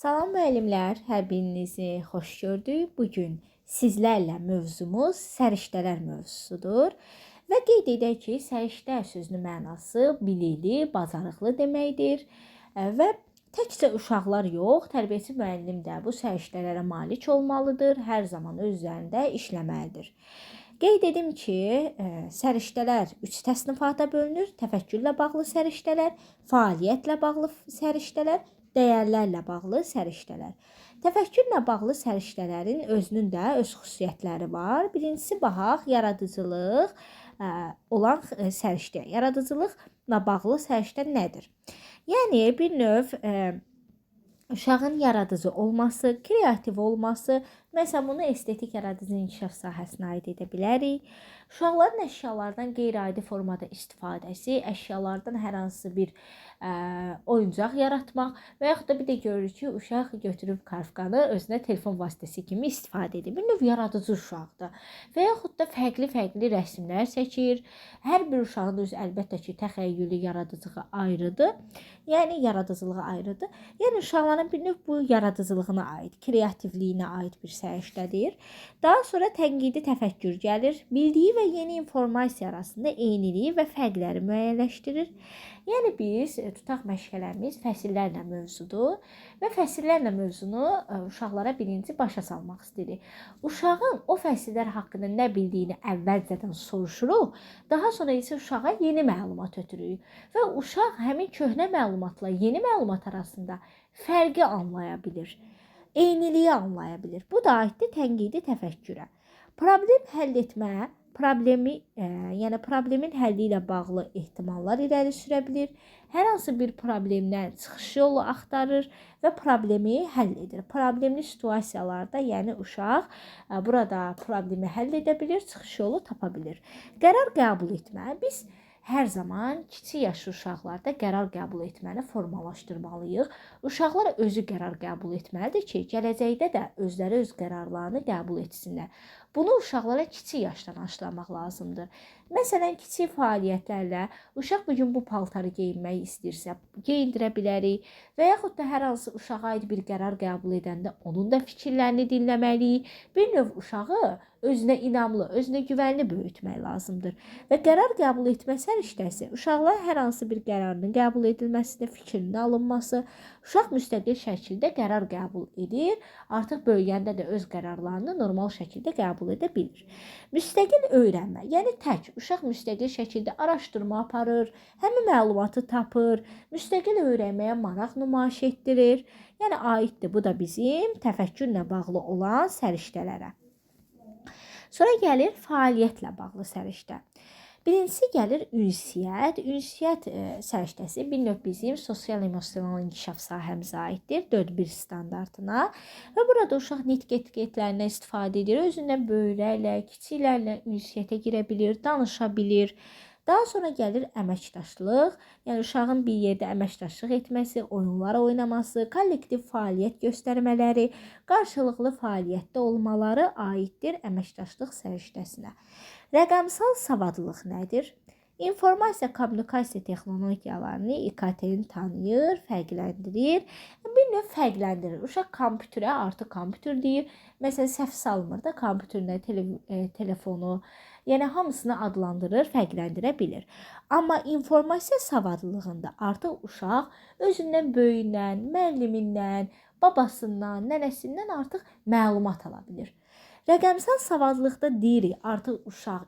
Salam müəllimlər, hər birinizi xoş gördük. Bugün sizlərlə mövzumuz səriştələr mövzusudur. Və qeyd edək ki, səriştə sözünün mənası bilikli, bacarıqlı deməkdir. Və təkcə uşaqlar yox, tərbiyəçi müəllim də bu səriştələrə malik olmalıdır, hər zaman öz üzərində işləməlidir. Qeyd edim ki, səriştələr 3 təsnifata bölünür. Təfəkkürlə bağlı səriştələr, fəaliyyətlə bağlı səriştələr, dəyərlərlə bağlı səriştələr. Təfəkkürlə bağlı səriştələrin özünün də öz xüsusiyyətləri var. Birincisi baxaq, yaradıcılıq olan səriştə. Yaradıcılıqla bağlı səriştə nədir? Yəni bir növ uşağın yaradıcı olması, kreativ olması, məsələn bunu estetik yaradıcı inkişaf sahəsinə aid edə bilərik. Uşaqların əşyalardan qeyri-adi formada istifadəsi, əşyalardan hər hansı bir oyuncaq yaratmaq və yaxud da bir də görürük ki, uşaq götürüb kartkanı özünə telefon vasitəsi kimi istifadə edir. Bir növ yaradıcı uşaqdır. Və yaxud da fərqli-fərqli rəsmlər çəkir. Hər bir uşağın öz əlbəttə ki, təxəyyülü, yaradıcılığı ayrıdır. Yəni yaradıcılığı ayrıdır. Yəni uşaqların bir növ bu yaradıcılığına aid, kreativliyinə aid bir səriştədir. Daha sonra tənqidi təfəkkür gəlir. Bildiyi və yeni informasiya arasında eyniliyi və fərqləri müəyyənləşdirir. Yəni biz tutaq məşqələrimiz fəsillərlə mövzudur və fəsillərlə mövzunu uşaqlara birinci başa salmaq istəyirik. Uşağın o fəsillər haqqında nə bildiyini əvvəlcədən soruşuruq, daha sonra isə uşağa yeni məlumat ötürürük və uşaq həmin köhnə məlumatla yeni məlumat arasında fərqi anlaya bilir, eyniliyi anlaya bilir. Bu da aiddir tənqidi təfəkkürə. Problem həll etmə, yəni problemin həlli ilə bağlı ehtimallar irəli sürə bilir. Hər hansı bir problemdən çıxış yolu axtarır və problemi həll edir. Problemli situasiyalarda, yəni uşaq burada problemi həll edə bilir, çıxış yolu tapa bilir. Qərar qəbul etmə. Biz hər zaman kiçik yaşlı uşaqlarda qərar qəbul etməni formalaşdırmalıyıq. Uşaqlar özü qərar qəbul etməlidir ki, gələcəkdə də özləri öz qərarlarını qəbul etsinlər. Bunu uşaqlara kiçik yaşdan aşılamaq lazımdır. Məsələn, kiçik fəaliyyətlərlə uşaq bugün bu paltarı geyinmək istəyirsə, geyindirə bilərik və yaxud da hər hansı uşağa aid bir qərar qəbul edəndə onun da fikirlərini dinləməliyik. Bir növ uşağı özünə inamlı, özünə güvənli böyütmək lazımdır. Və qərar qəbul etmə səriştəsi uşaqlar hər hansı bir qərarın qəbul edilməsində fikrinin alınması, uşaq müstəqil şəkildə qərar qəbul edir, artıq böyüyəndə də öz qərarlarını normal şəkildə qəbul edə bilir. Müstəqil öyrənmə, yəni tək uşaq müstəqil şəkildə araşdırma aparır, həmin məlumatı tapır, müstəqil öyrənməyə maraq nümayiş etdirir. Yəni aiddir bu da bizim təfəkkürlə bağlı olan səriştələrə. Sonra gəlir fəaliyyətlə bağlı səriştə. Birincisi gəlir ünsiyyət. Ünsiyyət səriştəsi bir növ bizim sosial-emosional inkişaf sahəmizə aiddir, 4-1 standartına. Və burada uşaq nitq etiketlərindən istifadə edir. Özündən böyüklərlə, kiçiklərlə ünsiyyətə girə bilir, danışa bilir. Daha sonra gəlir əməkdaşlıq, yəni uşağın bir yerdə əməkdaşlıq etməsi, oyunlar oynaması, kollektiv fəaliyyət göstərmələri, qarşılıqlı fəaliyyətdə olmaları aiddir əməkdaşlıq səriştəsinə. Rəqəmsal savadlılıq nədir? İnformasiya kommunikasiya texnologiyalarını İKT-ni tanıyır, fərqləndirir. Bir növ fərqləndirir. Uşaq kompüterə artıq kompüter deyir. Məsələn, səhv salmır da kompüterinə telefonu. Yəni hamısını adlandırır, fərqləndirə bilir. Amma informasiya savadlılığında artıq uşaq özündən böyüyündən, müəllimindən, babasından, nənəsindən artıq məlumat ala bilir. Rəqəmsal savadlılıqda deyirik, artıq uşaq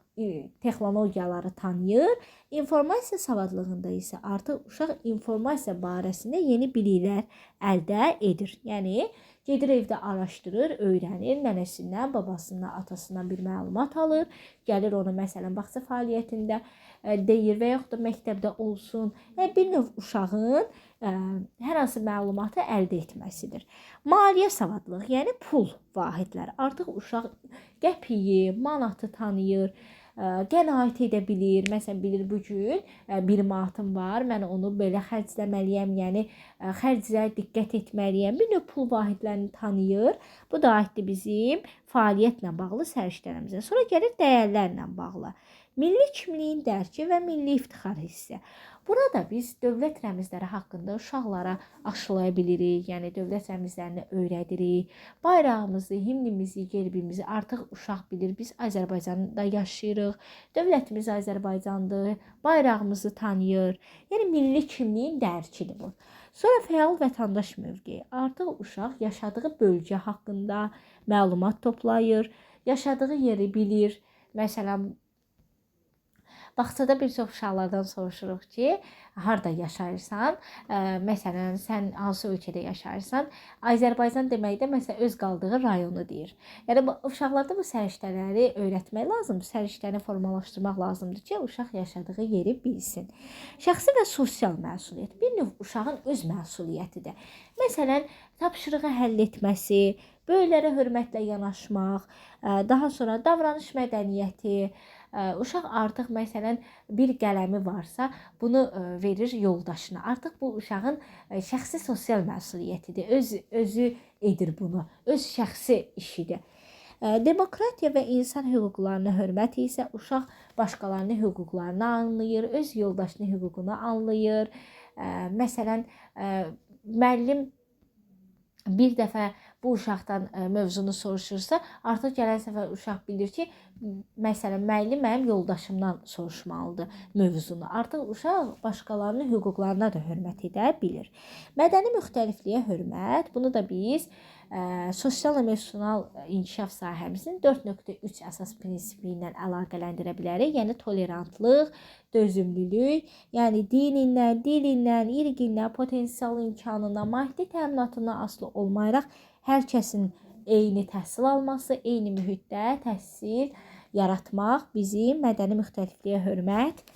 texnologiyaları tanıyır. İnformasiya savadlılığında isə artıq uşaq informasiya barəsində yeni biliklər əldə edir. Yəni gedir evdə araşdırır, öyrənir, nənəsindən, babasından, atasından bir məlumat alır, gəlir onu məsələn bağça fəaliyyətində deyir və yaxud da məktəbdə olsun. Yəni bir növ uşağın hər hansı məlumatı əldə etməsidir. Maliyyə savadlılığı, yəni pul vahidləri. Artıq uşaq qəpiyi, manatı tanıyır, qənaət edə bilir. Məsələn, bilir bugün 1 manatım var, mən onu belə xərcləməliyəm, yəni xərclərə diqqət etməliyəm. Bir növ pul vahidlərini tanıyır. Bu da aiddir bizim fəaliyyətlə bağlı səriştələrimizə. Sonra gəlir dəyərlərlə bağlı. Milli kimliyin dərki və milli iftixar hissi. Burada biz dövlət rəmzləri haqqında uşaqlara aşılaya bilirik, yəni dövlət rəmzlərini öyrədirik. Bayrağımızı, himnimizi, gerbimizi artıq uşaq bilir. Biz Azərbaycanda yaşayırıq, dövlətimiz Azərbaycandır, bayrağımızı tanıyır. Yəni milli kimliyin dərkidir bu. Sonra fəal vətəndaş mövqeyi. Artıq uşaq yaşadığı bölgə haqqında məlumat toplayır, yaşadığı yeri bilir. Məsələn, bağçada bir çox uşaqlardan soruşuruq ki, harda yaşayırsan? Məsələn, sən hansı ölkədə yaşayırsan? Azərbaycan deməkdə məsələn öz qaldığı rayonu deyir. Yəni bu uşaqlarda bu səriştələri öyrətmək lazımdır, səriştəni formalaşdırmaq lazımdır ki, uşaq yaşadığı yeri bilsin. Şəxsi və sosial məsuliyyət bir növ uşağın öz məsuliyyətidir. Məsələn, tapşırığı həll etməsi, böyüklərə hörmətlə yanaşmaq, daha sonra davranış mədəniyyəti. Uşaq artıq məsələn bir qələmi varsa, bunu verir yoldaşına. Artıq bu uşağın şəxsi sosial məsuliyyətidir. Özü edir bunu. Öz şəxsi işidir. Demokratiya və insan hüquqlarına hörmət isə uşaq başqalarının hüquqlarını anlayır, öz yoldaşının hüququnu anlayır. Məsələn, müəllim bir dəfə bu uşaqdan mövzunu soruşursa, artıq gələn səfər uşaq bilir ki, məsələn, müəllim mənim yoldaşımdan soruşmalıdır mövzunu. Artıq uşaq başqalarının hüquqlarına da hörmət edə bilir. Mədəni müxtəlifliyə hörmət, bunu da biz sosial-emosional inkişaf sahəmizin 4.3 əsas prinsipi ilə əlaqələndirə bilərik. Yəni tolerantlıq, dözümlülük, yəni dinindən, dilindən, irqindən, potensial imkanından, maddi təminatından asılı olmayaraq hər kəsin eyni təhsil alması, eyni mühitdə təhsil yaratmaq bizim mədəni müxtəlifliyə hörmət